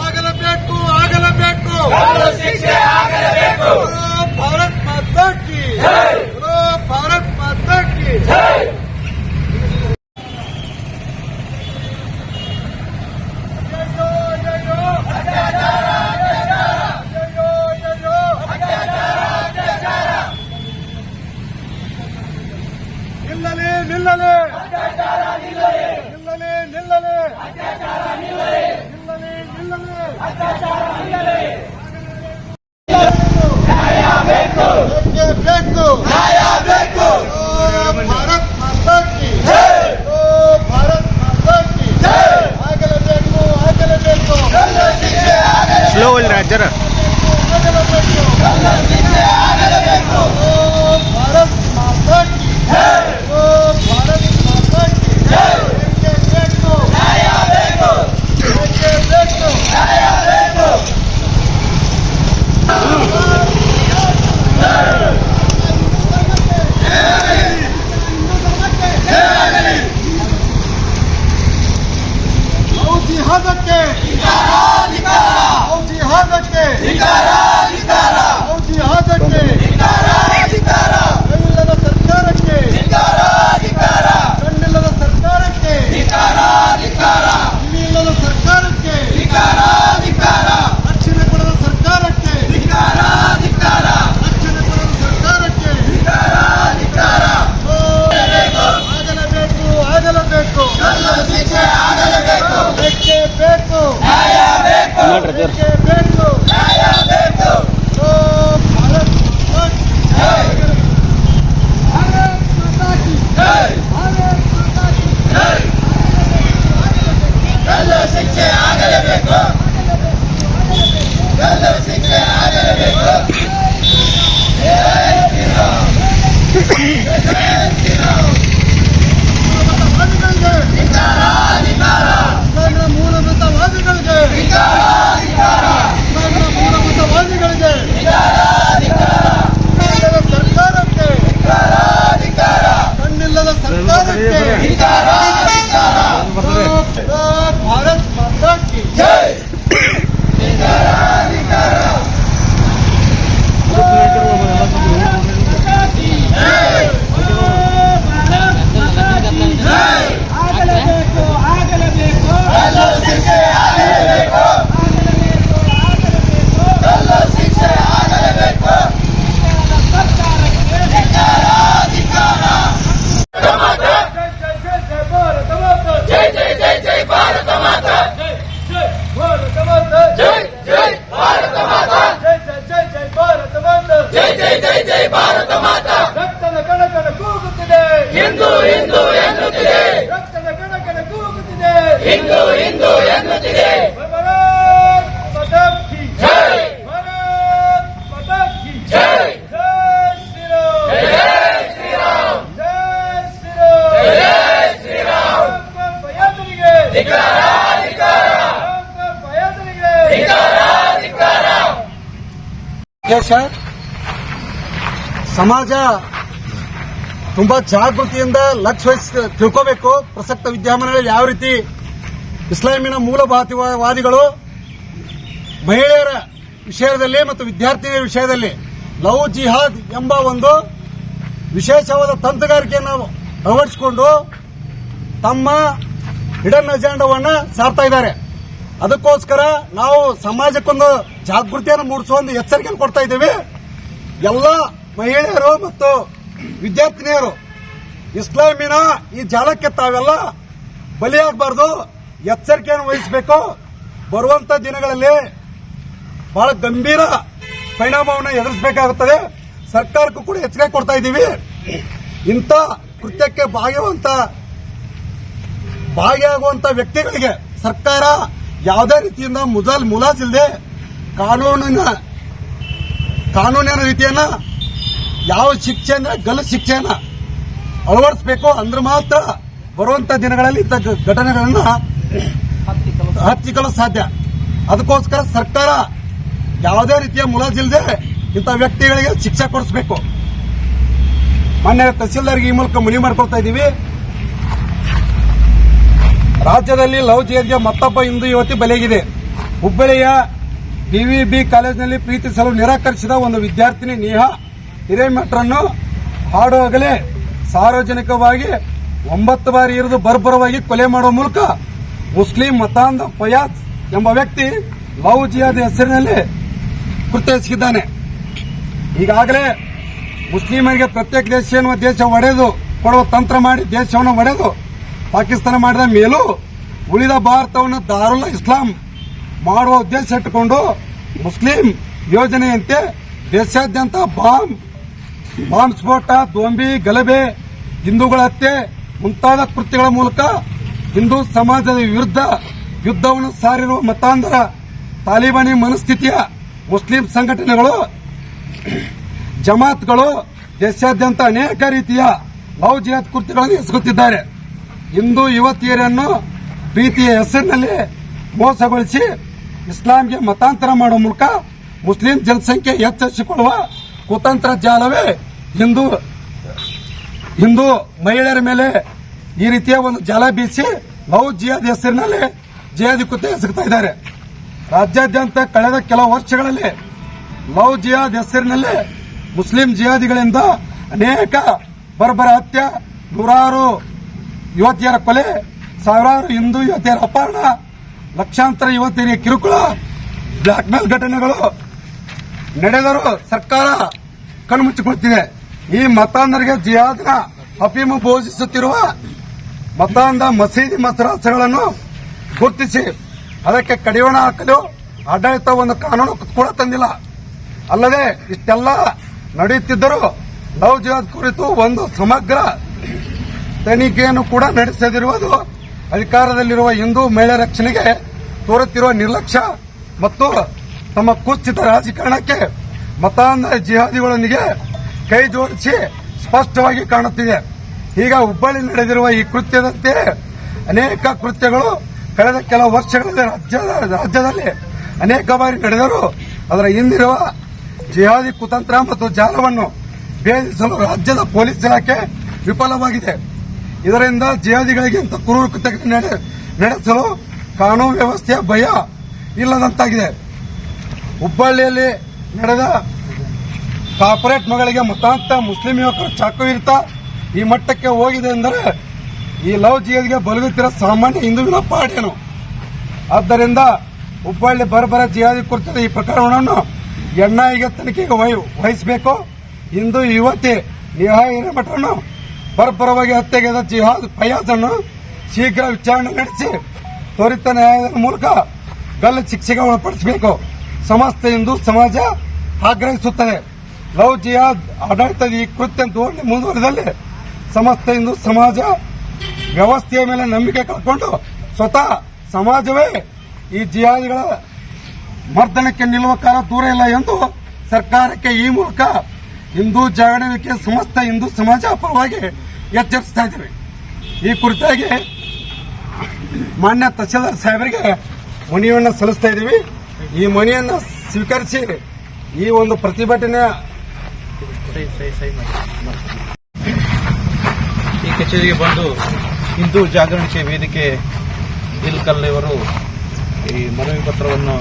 ಆಗಲೇಬೇಕು ಆಗಲೇಬೇಕು ಭಾರತ್ ಮಾತಾ ಕಿ ಭಾರತ್ ಮಾತಾ ಕಿ ನಿಲ್ಲಲೇ ನಿಲ್ಲಲೇ ನಿಲ್ಲಲೇ ನಿಲ್ಲಲೇ ನಿಲ್ಲಲೇ ನಿಲ್ಲಲೇ ಬೇಕು ಬೇಕು ಭಾರತ್ ಮಾತಾ ಕಿ ಭಾರತ್ ಮಾತಾ ಕಿ ಆಗಲೇಬೇಕು ಆಗಲೇಬೇಕು ಸ್ಲೋ ರಾಜರ ಭಾರತ್ ಮಾತಾ ಕಿ ಭಾರತ್ ಮಾತಾ ಕಿ ಬೇಕು ನ್ಯಾಯ ಬೇಕು ಬೇಕು ನ್ಯಾಯ ಬೇಕು ಜಿಹಾದಕ್ಕೆ ಜಿಹಾದಕ್ಕೆ ಜಿಹಾದಕ್ಕೆ ಕಣ್ಣಿಲ್ಲದ ಸರ್ಕಾರಕ್ಕೆ ಕಣ್ಣಿಲ್ಲದ ಸರ್ಕಾರಕ್ಕೆ ಕಿವಿಯಿಲ್ಲದ ಸರ್ಕಾರಕ್ಕೆ ರಕ್ಷಣೆ ಕೊಡದ ಸರ್ಕಾರಕ್ಕೆ ರಕ್ಷಣೆ ಕೊಡದ ಸರ್ಕಾರಕ್ಕೆ ಆಗಲೇಬೇಕು ಆಗಲೇಬೇಕು ಬೇಕೇ ಬೇಕು ಬೇಕೇ ಬೇಕು ಭಾರತ್ ಮಾತಾ ಕಿ ಭಾರತ್ ಮಾತಾ ಕಿ ಶಿಕ್ಷೆ ಆಗಲೇಬೇಕು ಶಿಕ್ಷೆ ಆಗಲೇಬೇಕು ಮೂಲಭೂತವಾದಿಗಳಿಗೆ ಮೂಲಭೂತವಾದಿಗಳಿಗೆ ಸರ್ಕಾರಕ್ಕೆ ಕಣ್ಣಿಲ್ಲದ ಸರ್ಕಾರಕ್ಕೆ ಭಾರತ್ ಮಾತಾ ಕಿ ರಕ್ತದ ಕಣಕಣ ಕೂಗುತ್ತಿದೆ ಹಿಂದೂ ಹಿಂದೂ ಎನ್ನುತ್ತಿದೆ ರಕ್ತದ ಕಣಕಣ ಕೂಗುತ್ತಿದೆ ಹಿಂದೂ ಹಿಂದೂ ಎನ್ನುತ್ತಿದೆ ಭಾರತ್ ಮಾತಾ ಕಿ ಜೈ ಭಾರತ್ ಮಾತಾ ಕಿ ಜೈ ಜೈ ಶ್ರೀರಾಮ್ ಜೈ ಶ್ರೀರಾಮ್ ಜೈ ಶ್ರೀರಾಮ್ ಜೈ ಶ್ರೀರಾಮ್ ಭಯೋತ್ಪಾದಕರಿಗೆ ಧಿಕ್ಕಾರ ಭಯೋತ್ಪಾದಕರಿಗೆ ಧಿಕ್ಕಾರ ಸಮಾಜ ತುಂಬಾ ಜಾಗೃತಿಯಿಂದ ಲಕ್ಷ್ಯ ವಹಿಸಿ ತಿಳ್ಕೋಬೇಕು. ಪ್ರಸಕ್ತ ವಿದ್ಯಮಾನಗಳಲ್ಲಿ ಯಾವ ರೀತಿ ಇಸ್ಲಾಮಿನ ಮೂಲಭೂತವಾದಿಗಳು ಮಹಿಳೆಯರ ವಿಷಯದಲ್ಲಿ ಮತ್ತು ವಿದ್ಯಾರ್ಥಿನಿಯರ ವಿಷಯದಲ್ಲಿ ಲವ್ ಜಿಹಾದ್ ಎಂಬ ಒಂದು ವಿಶೇಷವಾದ ತಂತ್ರಗಾರಿಕೆಯನ್ನು ಅಳವಡಿಸಿಕೊಂಡು ತಮ್ಮ ಹಿಡನ್ ಅಜೆಂಡಾವನ್ನು ಸಾರ್ತಾ ಇದ್ದಾರೆ. ಅದಕ್ಕೋಸ್ಕರ ನಾವು ಸಮಾಜಕ್ಕೊಂದು ಜಾಗೃತಿಯನ್ನು ಮೂಡಿಸುವ ಒಂದು ಎಚ್ಚರಿಕೆಯನ್ನು ಕೊಡ್ತಾ ಇದ್ದೇವೆ. ಎಲ್ಲ ಮಹಿಳೆಯರು ಮತ್ತು ವಿದ್ಯಾರ್ಥಿನಿಯರು ಇಸ್ಲಾಮಿನ ಈ ಜಾಲಕ್ಕೆ ತಾವೆಲ್ಲ ಬಲಿಯಾಗಬಾರದು, ಎಚ್ಚರಿಕೆಯನ್ನು ವಹಿಸಬೇಕು. ಬರುವಂತ ದಿನಗಳಲ್ಲಿ ಬಹಳ ಗಂಭೀರ ಪರಿಣಾಮವನ್ನು ಎದುರಿಸಬೇಕಾಗುತ್ತದೆ. ಸರ್ಕಾರಕ್ಕೂ ಕೂಡ ಎಚ್ಚರಿಕೆ ಕೊಡ್ತಾ ಇದ್ದೀವಿ. ಇಂಥ ಕೃತ್ಯಕ್ಕೆ ಭಾಗಿಯಾಗುವಂತ ವ್ಯಕ್ತಿಗಳಿಗೆ ಸರ್ಕಾರ ಯಾವುದೇ ರೀತಿಯಿಂದ ಮುಲಾಜಿಲ್ಲದೆ ಕಾನೂನಿನ ರೀತಿಯನ್ನ ಯಾವ ಶಿಕ್ಷೆ ಅಂದ್ರೆ ಗಲ್ಲು ಶಿಕ್ಷೆಯನ್ನ ಅಳವಡಿಸಬೇಕು. ಅಂದ್ರೆ ಮಾತ್ರ ಬರುವಂತ ದಿನಗಳಲ್ಲಿ ಇಂಥ ಘಟನೆಗಳನ್ನ ಹತ್ತಿಕ್ಕಲು ಸಾಧ್ಯ. ಅದಕ್ಕೋಸ್ಕರ ಸರ್ಕಾರ ಯಾವುದೇ ರೀತಿಯ ಮುಲಾಜಿಲ್ಲದೆ ಇಂಥ ವ್ಯಕ್ತಿಗಳಿಗೆ ಶಿಕ್ಷೆ ಕೊಡಿಸಬೇಕು. ಮಾನ್ಯ ತಹಸೀಲ್ದಾರ್ಗೆ ಈ ಮೂಲಕ ಮನವಿ ಮಾಡ್ಕೊಳ್ತಾ ಇದ್ದೀವಿ. ರಾಜ್ಯದಲ್ಲಿ ಲವ್ ಜಿಹಾದ್ಗೆ ಮತ್ತೊಬ್ಬ ಹಿಂದೂ ಯುವತಿ ಬಲಿಯಾಗಿದೆ. ಹುಬ್ಬಳ್ಳಿಯ BVB ಕಾಲೇಜಿನಲ್ಲಿ ಪ್ರೀತಿಸಲು ನಿರಾಕರಿಸಿದ ಒಂದು ವಿದ್ಯಾರ್ಥಿನಿ ನೇಹಾ ಹಿರೇಮಠರನ್ನು ಹಾಡುವಾಗಲೇ ಸಾರ್ವಜನಿಕವಾಗಿ 9 ಬಾರಿ ಇರಿದು ಬರ್ಬರವಾಗಿ ಕೊಲೆ ಮಾಡುವ ಮೂಲಕ ಮುಸ್ಲಿಂ ಮತಾಂಧ ಫಯಾಜ್ ಎಂಬ ವ್ಯಕ್ತಿ ಲವ್ ಜಿಹಾದ್ ಹೆಸರಿನಲ್ಲಿ ಕೃತ್ಯ ಎಸಗಿದ್ದಾನೆ. ಈಗಾಗಲೇ ಮುಸ್ಲಿಮರಿಗೆ ಪ್ರತ್ಯೇಕ ದೇಶ ಎನ್ನುವ ದೇಶ ಒಡೆದು ಕೊಡುವ ತಂತ್ರ ಮಾಡಿ ದೇಶವನ್ನು ಒಡೆದು ಪಾಕಿಸ್ತಾನ ಮಾಡಿದ ಮೇಲೂ ಉಳಿದ ಭಾರತವನ್ನು ದಾರುಲ್ ಇಸ್ಲಾಂ ಮಾಡುವ ಉದ್ದೇಶ ಇಟ್ಟುಕೊಂಡು ಮುಸ್ಲಿಂ ಯೋಜನೆಯಂತೆ ದೇಶಾದ್ಯಂತ ಬಾಂಬ್ ಸ್ಫೋಟ, ದೊಂಬಿ, ಗಲಭೆ, ಹಿಂದೂಗಳ ಹತ್ಯೆ ಮುಂತಾದ ಕೃತ್ಯಗಳ ಮೂಲಕ ಹಿಂದೂ ಸಮಾಜದ ವಿರುದ್ಧ ಯುದ್ಧವನ್ನು ಸಾರಿರುವ ಮತಾಂಧರ ತಾಲಿಬಾನಿ ಮನಸ್ಥಿತಿಯ ಮುಸ್ಲಿಂ ಸಂಘಟನೆಗಳು, ಜಮಾತ್ಗಳು ದೇಶಾದ್ಯಂತ ಅನೇಕ ರೀತಿಯ ಲವ್ ಜಿಹಾದ್ ಕೃತ್ಯಗಳನ್ನು ಎಸಗುತ್ತಿದ್ದಾರೆ. ಹಿಂದೂ ಯುವತಿಯರನ್ನು ಪ್ರೀತಿಯ ಹೆಸರಿನಲ್ಲಿ ಮೋಸಗೊಳಿಸಿ ಇಸ್ಲಾಂಗೆ ಮತಾಂತರ ಮಾಡುವ ಮೂಲಕ ಮುಸ್ಲಿಂ ಜನಸಂಖ್ಯೆ ಹೆಚ್ಚಿಸಿಕೊಳ್ಳುವ ಕುತಂತ್ರ ಜಾಲವೇ ಹಿಂದೂ ಮಹಿಳೆಯರ ಮೇಲೆ ಈ ರೀತಿಯ ಒಂದು ಜಾಲ ಬೀಸಿ ಲವ್ ಜಿಹಾದ್ ಹೆಸರಿನಲ್ಲಿ ಜಿಹಾದಿ ಕೃತ್ಯ ಎಸಗುತ್ತಾ ಇದ್ದಾರೆ. ರಾಜ್ಯಾದ್ಯಂತ ಕಳೆದ ಕೆಲವು ವರ್ಷಗಳಲ್ಲಿ ಲವ್ ಜಿಹಾದ್ ಹೆಸರಿನಲ್ಲಿ ಮುಸ್ಲಿಂ ಜಿಹಾದಿಗಳಿಂದ ಅನೇಕ ಬರ್ಬರ ಹತ್ಯೆ, ನೂರಾರು ಯುವತಿಯರ ಕೊಲೆ, ಸಾವಿರಾರು ಹಿಂದೂ ಯುವತಿಯರ ಅಪಹರಣ, ಲಕ್ಷಾಂತರ ಯುವತಿಯರಿಗೆ ಕಿರುಕುಳ, ಬ್ಲಾಕ್ ಮೇಲ್ ಘಟನೆಗಳು ನಡೆದರೂ ಸರ್ಕಾರ ಕಣ್ಮುಚ್ಚಿಕೊಳ್ಳುತ್ತಿದೆ. ಈ ಮತಾಂಧರಿಗೆ ಜಿಹಾದ್ನ ಅಫೀಮು ಬೋಧಿಸುತ್ತಿರುವ ಮತಾಂಧ ಮಸೀದಿ ಮಸರಾಸಗಳನ್ನು ಗುರುತಿಸಿ ಅದಕ್ಕೆ ಕಡಿವಾಣ ಹಾಕಲು ಆಡಳಿತ ಒಂದು ಕಾನೂನು ಕೂಡ ತಂದಿಲ್ಲ. ಅಲ್ಲದೆ ಇಷ್ಟೆಲ್ಲ ನಡೆಯುತ್ತಿದ್ದರೂ ಲವ್ ಜಿಹಾದ್ ಕುರಿತು ಒಂದು ಸಮಗ್ರ ತನಿಖೆಯನ್ನು ಕೂಡ ನಡೆಸದಿರುವುದು ಅಧಿಕಾರದಲ್ಲಿರುವ ಹಿಂದೂ ಮಹಿಳೆಯರ ರಕ್ಷಣೆಗೆ ತೋರುತ್ತಿರುವ ನಿರ್ಲಕ್ಷ್ಯ ಮತ್ತು ತಮ್ಮ ಕುತ್ಸಿತ ರಾಜಕಾರಣಕ್ಕೆ ಮತಾಂಧ ಜಿಹಾದಿಗಳೊಂದಿಗೆ ಕೈ ಜೋಡಿಸಿ ಸ್ಪಷ್ಟವಾಗಿ ಕಾಣುತ್ತಿದೆ. ಈಗ ಹುಬ್ಬಳ್ಳಿ ನಡೆದಿರುವ ಈ ಕೃತ್ಯದಂತೆ ಅನೇಕ ಕೃತ್ಯಗಳು ಕಳೆದ ಕೆಲವು ವರ್ಷಗಳಲ್ಲಿ ರಾಜ್ಯದಲ್ಲಿ ಅನೇಕ ಬಾರಿ ನಡೆದರೂ ಅದರ ಹಿಂದಿರುವ ಜಿಹಾದಿ ಕುತಂತ್ರ ಮತ್ತು ಜಾಲವನ್ನು ಭೇದಿಸಲು ರಾಜ್ಯದ ಪೊಲೀಸ್ ಇಲಾಖೆ ವಿಫಲವಾಗಿದೆ. ಇದರಿಂದ ಜಿಹಾದಿಗಳಿಗೆ ಇಂಥ ಕ್ರೂರ ಕೃತ್ಯ ನಡೆಸಲು ಕಾನೂನು ವ್ಯವಸ್ಥೆಯ ಭಯ ಇಲ್ಲದಂತಾಗಿದೆ. ಹುಬ್ಬಳ್ಳಿಯಲ್ಲಿ ನಡೆದ ಕಾರ್ಪೊರೇಟ್ ಮಗಳಿಗೆ ಮತಾಂಧ ಮುಸ್ಲಿಂ ಯುವಕರು ಚಾಕು ಇರ್ತಾ ಈ ಮಟ್ಟಕ್ಕೆ ಹೋಗಿದೆ ಎಂದರೆ ಈ ಲವ್ ಜಿಹಾದ್ಗೆ ಬಲಗುತ್ತಿರುವ ಸಾಮಾನ್ಯ ಹಿಂದುವಿನ ಪಾಡೇನು. ಆದ್ದರಿಂದ ಹುಬ್ಬಳ್ಳಿ ಬರ್ಬರ ಜಿಹಾದಿ ಕುರಿತ ಈ ಪ್ರಕರಣವನ್ನು NIAಗೆ ತನಿಖೆಗೆ ವಹಿಸಬೇಕು. ಹಿಂದೂ ಯುವತಿ ನೇಹಾ ಹಿರೇಮಠರನ್ನು ಬರ್ಬರವಾಗಿ ಹತ್ಯೆಗೈದ ಜಿಹಾದ್ ಫಯಾಜ್ ಅನ್ನು ಶೀಘ್ರ ವಿಚಾರಣೆ ನಡೆಸಿ ತ್ವರಿತ ನ್ಯಾಯದ ಮೂಲಕ ಗಲ್ಲು ಶಿಕ್ಷೆಗೆ ಒಳಪಡಿಸಬೇಕು. ಸಮಸ್ತ ಹಿಂದೂ ಸಮಾಜ ಆಗ್ರಹಿಸುತ್ತದೆ. ಲವ್ ಜಿಹಾದ್ ಆಡಳಿತದ ಈ ಕೃತ್ಯ ಧೋರಣೆ ಮುಂದುವರೆದಲ್ಲಿ ಸಮಸ್ತ ಹಿಂದೂ ಸಮಾಜ ವ್ಯವಸ್ಥೆಯ ಮೇಲೆ ನಂಬಿಕೆ ಕಳ್ಕೊಂಡು ಸ್ವತಃ ಸಮಾಜವೇ ಈ ಜಿಹಾದಿಗಳ ಮರ್ದನಕ್ಕೆ ನಿಲ್ಲುವ ಕಾಲ ದೂರ ಇಲ್ಲ ಎಂದು ಸರ್ಕಾರಕ್ಕೆ ಈ ಮೂಲಕ ಹಿಂದೂ ಜಾಗರಣ ವೇದಿಕೆ ಸಮಸ್ತ ಹಿಂದೂ ಸಮಾಜ ಪರವಾಗಿ ಎಚ್ಚರಿಸ್ತಾ ಇದ್ದೇವೆ. ಈ ಕುರಿತಾಗಿ ಮಾನ್ಯ ತಹಸೀಲ್ದಾರ್ ಸಾಹೇಬರಿಗೆ ಮನವಿಯನ್ನು ಸಲ್ಲಿಸ್ತಾ ಇದ್ದೀವಿ. ಈ ಮನವಿಯನ್ನು ಸ್ವೀಕರಿಸಿ ಈ ಒಂದು ಪ್ರತಿಭಟನೆ ಈ ಕಚೇರಿಗೆ ಬಂದು ಹಿಂದೂ ಜಾಗರಣೆ ವೇದಿಕೆ ಇಲ್ಕಲ್ ಇವರು ಈ ಮನವಿ ಪತ್ರವನ್ನು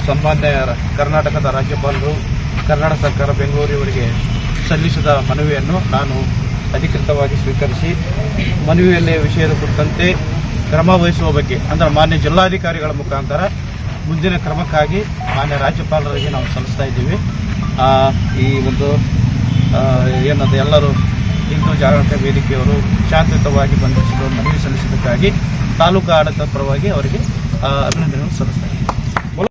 ಸನ್ಮಾನ್ಯ ಕರ್ನಾಟಕದ ರಾಜ್ಯಪಾಲರು, ಕರ್ನಾಟಕ ಸರ್ಕಾರ ಬೆಂಗಳೂರಿವರಿಗೆ ಸಲ್ಲಿಸಿದ ಮನವಿಯನ್ನು ನಾನು ಅಧಿಕೃತವಾಗಿ ಸ್ವೀಕರಿಸಿ ಮನವಿಯಲ್ಲಿ ವಿಷಯದ ಕುರಿತಂತೆ ಕ್ರಮ ವಹಿಸುವ ಬಗ್ಗೆ ಅಂದರೆ ಮಾನ್ಯ ಜಿಲ್ಲಾಧಿಕಾರಿಗಳ ಮುಖಾಂತರ ಮುಂದಿನ ಕ್ರಮಕ್ಕಾಗಿ ಮಾನ್ಯ ರಾಜ್ಯಪಾಲರಿಗೆ ನಾವು ಸಲ್ಲಿಸ್ತಾ ಇದ್ದೀವಿ. ಈ ಒಂದು ಏನದು ಎಲ್ಲರೂ ಹಿಂದೂ ಜಾಗೃತಿ ವೇದಿಕೆಯವರು ಶಾಂತಿಯುತವಾಗಿ ಬಂಧಿಸಿದ ಮನವಿ ಸಲ್ಲಿಸಿದ್ದಕ್ಕಾಗಿ ತಾಲೂಕು ಆಡಳಿತದ ಪರವಾಗಿ ಅವರಿಗೆ ಅಭಿನಂದನೆಗಳನ್ನು ಸಲ್ಲಿಸ್ತಾರೆ.